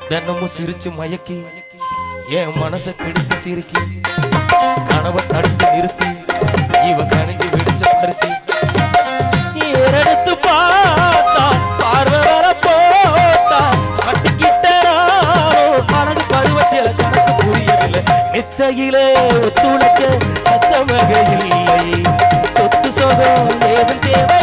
தினமும் சிரிச்சு மயக்கி என் மனசை பிடிச்சு சிரிக்கி கனவை தடுத்து நிறுத்தி இவ கணிஞ்சு விடிச்ச பருத்தி ஏறெடுத்து பார்த்தா பார்வை வர போட்டா கட்டிக்கிட்ட அழகு பருவச்சில கணக்கு புரியவில்லை நித்தையிலே ஒத்துழைக்க அத்தமக இல்லை சொத்து சொகம் ஏதும் தேவை